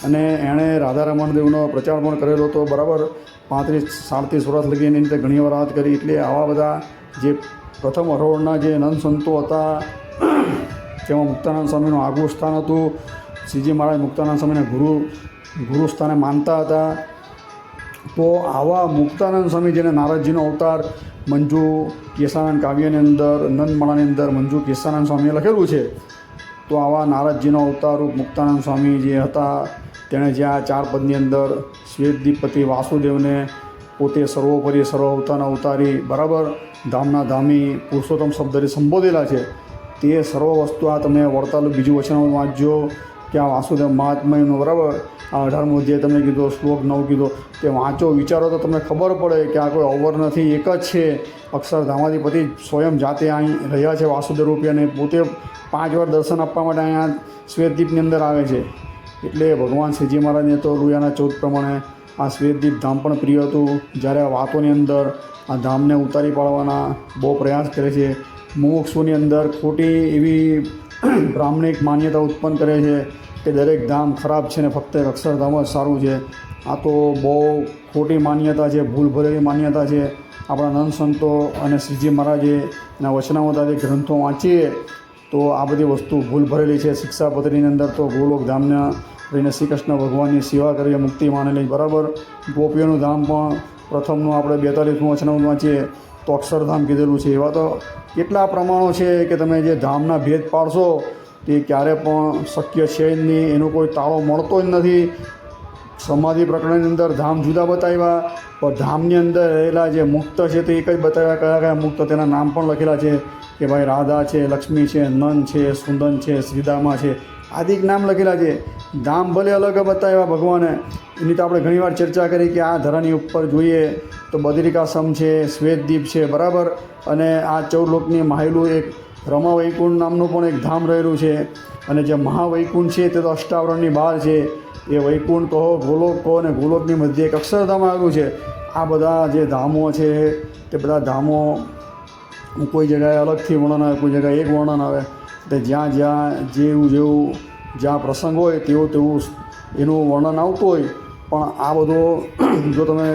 અને એણે રાધારમણ દેવનો પ્રચાર પણ કરેલો હતો, બરાબર. 35-37 વર્ષ લગી એની રીતે ઘણી વાર વાત કરી. એટલે આવા બધા જે પ્રથમ હરોળના જે નંદ સંતો હતા જેમાં મુક્તાનંદ સ્વામીનું આગવું સ્થાન હતું. શ્રીજી મહારાજ મુક્તાનંદ સ્વામીને ગુરુ સ્થાને માનતા હતા. તો આવા મુક્તાનંદ સ્વામી જેને નારદજીનો અવતાર મંજુ કેશાનંદ કાવ્યની અંદર નંદમાળાની અંદર મંજુ કેશાનંદ સ્વામીએ લખેલું છે. તો આવા નારદજીનો અવતારરૂપ મુક્તાનંદ સ્વામી જે હતા તેણે જ્યાં 4 પદની અંદર શ્વેતદીપપતિ વાસુદેવને પોતે સર્વોપરી સર્વ અવતારના અવતારી, બરાબર, ધામના ધામી પુરુષોત્તમ શબ્દથી સંબોધેલા છે. તે સર્વ વસ્તુ આ તમે વળતાલું બીજું વચન વાંચજો કે આ વાસુદેવ મહાત્મ્યનું, બરાબર, આ 18મો અધ્યાય તમને કીધો, શ્લોક 9 કીધો, તે વાંચો, વિચારો તો તમને ખબર પડે કે આ કોઈ અવર નથી, એક જ છે. અક્ષરધામાધિપતિ સ્વયં જાતે અહીં રહ્યા છે વાસુદેવ રૂપી અને પોતે 5 વાર દર્શન આપવા માટે અહીંયા શ્વેતદીપની અંદર આવે છે. એટલે ભગવાન શ્રીજી મહારાજને તો લુયાના 14 પ્રમાણે આ શ્વેતદીપ ધામ પણ પ્રિય હતું. જ્યારે આ વાતોની અંદર આ ધામને ઉતારી પાડવાના બહુ પ્રયાસ કરે છે. મોક્ષોની અંદર ખોટી એવી બ્રાહ્મણિક માન્યતા ઉત્પન્ન કરે છે કે દરેક ધામ ખરાબ છે ને ફક્ત અક્ષરધામ જ સારું છે. આ તો બહુ ખોટી માન્યતા છે, ભૂલ ભરેલી માન્યતા છે. આપણા નંદ સંતો અને શ્રીજી મહારાજે એના વચનામૃતાદી ગ્રંથો વાંચીએ તો આ બધી વસ્તુ ભૂલ ભરેલી છે. શિક્ષાપત્રીની અંદર તો ગોલોક ધામના રહીને શ્રી કૃષ્ણ ભગવાનની સેવા કરીએ મુક્તિ માનેલી, બરાબર. ગોપીઓનું ધામ પણ પ્રથમનું આપણે 42મું વચનામૃત વાંચીએ તો અક્ષરધામ કીધેલું છે. એવા તો કેટલા પ્રમાણો છે કે તમે જે ધામના ભેદ પાડશો તે ક્યારે પણ શક્ય છે જ નહીં. એનો કોઈ તાળો મળતો જ નથી. સમાધિ પ્રકરણની અંદર ધામ જુદા બતાવ્યા, પણ ધામની અંદર રહેલા જે મુક્ત છે તે એક જ બતાવ્યા. કયા કયા મુક્ત તેના નામ પણ લખેલા છે કે ભાઈ રાધા છે, લક્ષ્મી છે, નંદ છે, સુંદન છે, શ્રીદામા છે, આદિક નામ લખેલા છે. ધામ ભલે અલગ બતાવ્યા ભગવાને, એની તો આપણે ઘણીવાર ચર્ચા કરી કે આ ધરાની ઉપર જોઈએ તો બદ્રિકાશ્રમ છે, શ્વેતદીપ છે, બરાબર. અને આ 14 લોકની માહેલું એક રમા વૈકુંઠ નામનું પણ એક ધામ રહેલું છે. અને જે મહાવૈકુંઠ છે તે તો અષ્ટાવરણની બહાર છે. એ વૈકુંઠ કહો, ગોલોક કહો, અને ગોલોકની મધ્ય એક અક્ષરધામ આવેલું છે. આ બધા જે ધામો છે તે બધા ધામો કોઈ જગ્યાએ અલગથી વર્ણન આવે, કોઈ જગ્યાએ એક વર્ણન આવે. તે જ્યાં જેવું જ્યાં પ્રસંગ હોય તેવું એનું વર્ણન આવતું હોય. પણ આ બધો જો તમે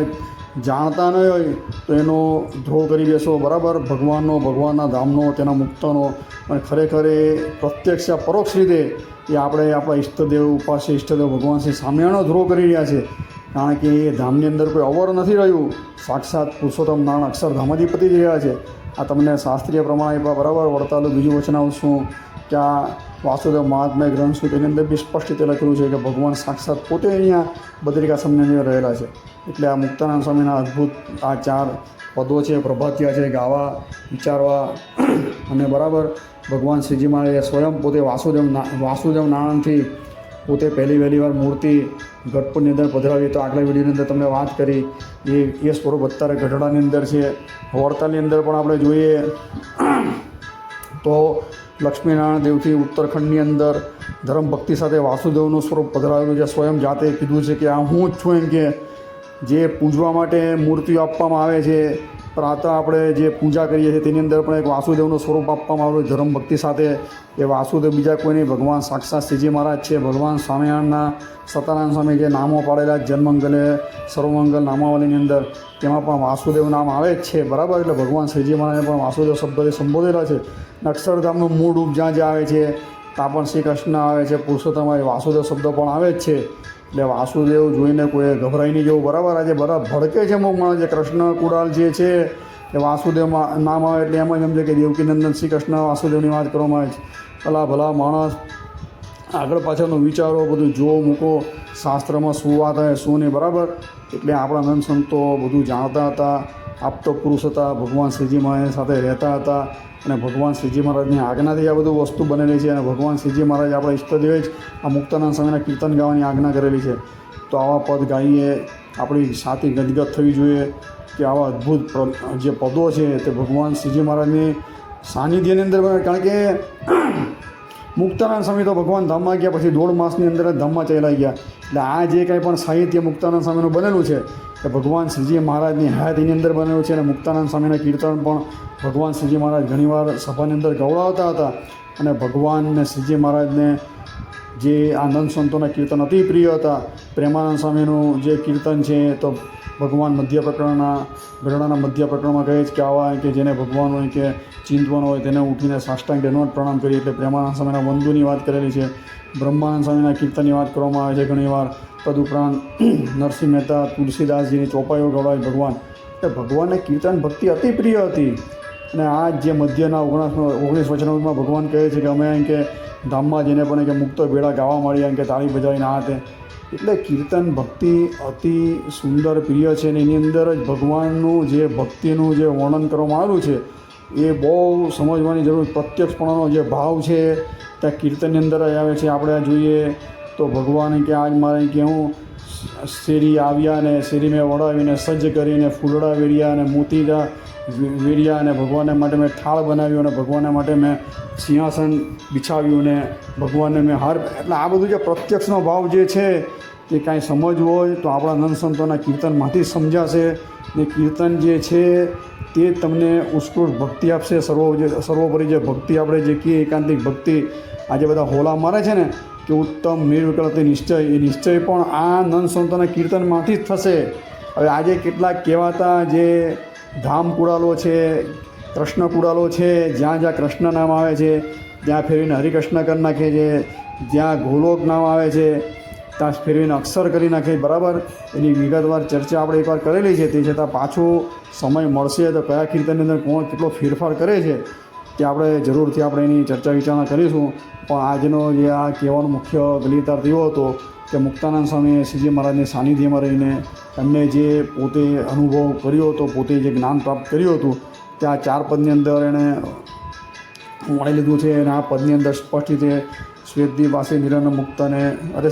જાણતા નહીં હોય તો એનો ધ્રોહ કરી બેસો, બરાબર, ભગવાનના ધામનો, તેના મુક્તનો. અને ખરેખર એ પ્રત્યક્ષ પરોક્ષ રીતે એ આપણે આપણા ઈષ્ટદેવ ઉપાસ્ય ઈષ્ટદેવ ભગવાન શ્રી સ્વામિનારાયણનો ધ્રોહ કરી રહ્યા છે. કારણ કે એ ધામની અંદર કોઈ અવર નથી રહ્યું, સાક્ષાત પુરુષોત્તમ નારાયણ અક્ષરધામાધિપતિ જ રહ્યા છે. આ તમને શાસ્ત્રીય પ્રમાણે બરાબર વળતાલું બીજું વચન આવશું કે આ વાસુદેવ મહાત્મ્ય ગ્રંથ શું તેની અંદર બી સ્પષ્ટ રીતે લખેલું છે કે ભગવાન સાક્ષાત પોતે અહીંયા બદ્રિકાશ્રમની અંદર રહેલા છે. એટલે આ મુક્તાનંદ સ્વામીના અદ્ભુત આ 4 પદો છે, પ્રભાતિયા છે, ગાવા, વિચારવા અને બરાબર ભગવાન શ્રીજી મહારાજે સ્વયં પોતે વાસુદેવ નારાયણથી પોતે પહેલી વાર મૂર્તિ ગઢપુરની અંદર પધરાવી. તો આગલા વિડીયોની અંદર તમને વાત કરી એ સ્વરૂપ અત્યારે ગઢડાની અંદર છે. વડતાલની અંદર પણ આપણે જોઈએ તો લક્ષ્મીનારાયણ દેવથી ઉત્તરાખંડની અંદર ધર્મ ભક્તિ સાથે વાસુદેવનું સ્વરૂપ પધરાવેલું છે. સ્વયં જાતે કીધું છે કે આ હું જ છું, એમ કે જે પૂજવા માટે મૂર્તિઓ આપવામાં આવે છે, પ્રાતઃ આપણે જે પૂજા કરીએ છીએ તેની અંદર પણ એક વાસુદેવનું સ્વરૂપ આપવામાં આવેલું ધર્મ ભક્તિ સાથે. એ વાસુદેવ બીજા કોઈ નહીં, ભગવાન સાક્ષાત શ્રીજી મહારાજ છે. ભગવાન સ્વામિનારાયણના સત્યનારાયણ સ્વામી જે નામો પાડેલા જન્મંગલે સર્વમંગલ નામાવલીની અંદર તેમાં પણ વાસુદેવ નામ આવે જ છે, બરાબર. એટલે ભગવાન શ્રીજી મહારાજને પણ વાસુદેવ શબ્દથી સંબોધેલા છે. અક્ષરધામનું મૂળ રૂપ જ્યાં જ્યાં આવે છે ત્યાં પણ શ્રી કૃષ્ણ આવે છે, પુરુષોત્તમ વાસુદેવ શબ્દ પણ આવે જ છે. એટલે વાસુદેવ જોઈને કોઈ ગભરાઈ નહીં જવું, બરાબર. આજે બધા ભડકે છે અમુક માણસ, જે કૃષ્ણ કુડાલ જે છે એ વાસુદેવમાં નામ આવે એટલે એમ જ સમજે કે દેવકીનંદન શ્રી કૃષ્ણ વાસુદેવની વાત કરવામાં આવે છે. ભલા માણસ આગળ પાછળનું વિચારો બધું જો મૂકો, શાસ્ત્રમાં શું વાત હોય શું નહીં, બરાબર. એટલે આપણા નંદ સંતો બધું જાણતા હતા, આપતો પુરુષ હતા, ભગવાન શ્રીજી મહારાજ સાથે રહેતા હતા અને ભગવાન શ્રીજી મહારાજની આજ્ઞાથી આ બધું વસ્તુ બનેલી છે. અને ભગવાન શ્રીજી મહારાજ આપણા ઈષ્ટદેવે જ આ મુક્તાનંદ સ્વામીના કીર્તન ગાવાની આજ્ઞા કરેલી છે. તો આવા પદ ગાઈએ, આપણી છાતી ગદગદ થવી જોઈએ કે આવા અદ્ભુત જે પદો છે તે ભગવાન શ્રીજી મહારાજની સાનિધ્યની અંદર બને. કારણ કે મુક્તાનંદ સ્વામી તો ભગવાન ધામમાં ગયા પછી 1.5 માસની અંદર જ ધામમાં ચાલ્યા ગયા. એટલે આ જે કંઈ પણ સાહિત્ય મુક્તાનંદ સ્વામીનું બનેલું છે એ ભગવાન શ્રીજી મહારાજની હયાતીની અંદર બનેલું છે. અને મુક્તાનંદ સ્વામીના કીર્તન પણ ભગવાન શ્રીજી મહારાજ ઘણીવાર સભાની અંદર ગૌડાવતા હતા. અને ભગવાનને શ્રીજી મહારાજને જે આનંદ સંતોના કીર્તન અતિ પ્રિય હતા. પ્રેમાનંદ સ્વામીનું જે કીર્તન છે તો ભગવાન મધ્ય પ્રકરણના ગઢડાના મધ્ય પ્રકરણમાં કહે છે કે આવા કે જેને ભગવાન હોય કે ચિંતવન હોય તેને ઉઠીને સાષ્ટાંગ દંડવત પ્રણામ કરી. એટલે પ્રેમાનંદ સ્વામીના વંદુની વાત કરેલી છે. બ્રહ્માનંદ સ્વામીના કીર્તનની વાત કરવામાં આવે છે ઘણીવાર. તદુપરાંત નરસિંહ મહેતા, તુલસીદાસજીની ચોપાઈઓ ગવાય ભગવાન. એટલે ભગવાનને કીર્તન ભક્તિ અતિ પ્રિય હતી. અને આ જે મધ્યના 19 વચનામાં ભગવાન કહે છે કે અમે અહીં કે ધામમાં જઈને પણ કે મુક્ત ભેળા ગાવા મળ્યા કે તાળી બજાવીને આ તે. એટલે કીર્તન ભક્તિ અતિ સુંદર પ્રિય છે. અને એની અંદર જ ભગવાનનું જે ભક્તિનું જે વર્ણન કરવામાં આવ્યું છે એ બહુ સમજવાની જરૂર. પ્રત્યક્ષપણાનો જે ભાવ છે ત્યાં કીર્તનની અંદર જ આવે છે. આપણે જોઈએ તો ભગવાન કે આજ મારે કે હું શેરી આવ્યા ને શેરી મેં વળાવીને સજ્જ કરીને ફૂલડા વેર્યા અને મોતીડા વેર્યા અને ભગવાનને માટે મેં થાળ બનાવ્યો અને ભગવાનને માટે મેં સિંહાસન બિછાવ્યું ને ભગવાનને મેં હાર. એટલે આ બધું જે પ્રત્યક્ષનો ભાવ જે છે એ કાંઈ સમજવું હોય તો આપણા નંદ સંતોના કીર્તનમાંથી જ સમજાશે. ને કીર્તન જે છે તે તમને ઉત્કૃષ્ટ ભક્તિ આપશે. સર્વોપરી જે ભક્તિ આપણે જે કહીએ એકાંતિક ભક્તિ, આજે બધા હોલા મારે છે ને કે ઉત્તમ નિર્વિકલ્પ નિશ્ચય, એ નિશ્ચય પણ આ નંદ સંતોના કીર્તનમાંથી જ થશે. હવે આજે કેટલાક કહેવાતા જે ધામ કુડાલો છે, કૃષ્ણ કુડાલો છે, જ્યાં જ્યાં કૃષ્ણ નામ આવે છે ત્યાં ફેરવીને હરિકૃષ્ણ કરી નાખે છે, જ્યાં ગોલોક નામ આવે છે ત્યાં ફેરવીને અક્ષર કરી નાખે, બરાબર. એની વિગતવાર ચર્ચા આપણે એકવાર કરેલી છે. તે છતાં પાછું સમય મળશે તો કયા કીર્તનની અંદર કોણ કેટલો ફેરફાર કરે છે તે આપણે જરૂરથી આપણે એની ચર્ચા વિચારણા કરીશું. પણ આજનો જે આ કહેવાનો મુખ્ય ગલીતાર થયો હતો કે મુક્તાનંદ સ્વામીએ શ્રીજી મહારાજની સાનિધ્યમાં રહીને એમને જે પોતે અનુભવ કર્યો હતો, પોતે જે જ્ઞાન પ્રાપ્ત કર્યું હતું ત્યાં 4 પદની અંદર એણે વણી લીધું છે. અને આ પદની અંદર સ્પષ્ટ રીતે શ્વેતદીપવાસી નિરંજન મુક્તને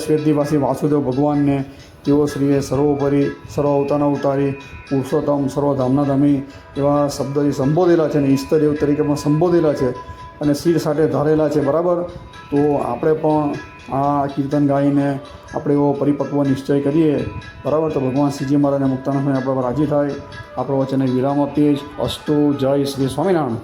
શ્વેતદીપવાસી વાસુદેવ ભગવાનને તેઓ શ્રીએ સર્વોપરી સર્વ અવતારના અવતારી પુરુષોત્તમ સર્વધામના ધામી એવા શબ્દથી સંબોધેલા છે અને ઈષ્ટદેવ તરીકે પણ સંબોધેલા છે અને શિર સાથે ધારેલા છે, બરાબર. તો આપણે પણ આ કીર્તન ગાઈને આપણે એવો પરિપક્વ નિશ્ચય કરીએ, બરાબર. તો ભગવાન શ્રીજી મહારાજને મુક્તાનંદ આપણે રાજી થાય. આપણો વચને વિરામ આપીએ. અસ્તુ. જય શ્રી સ્વામિનારાયણ.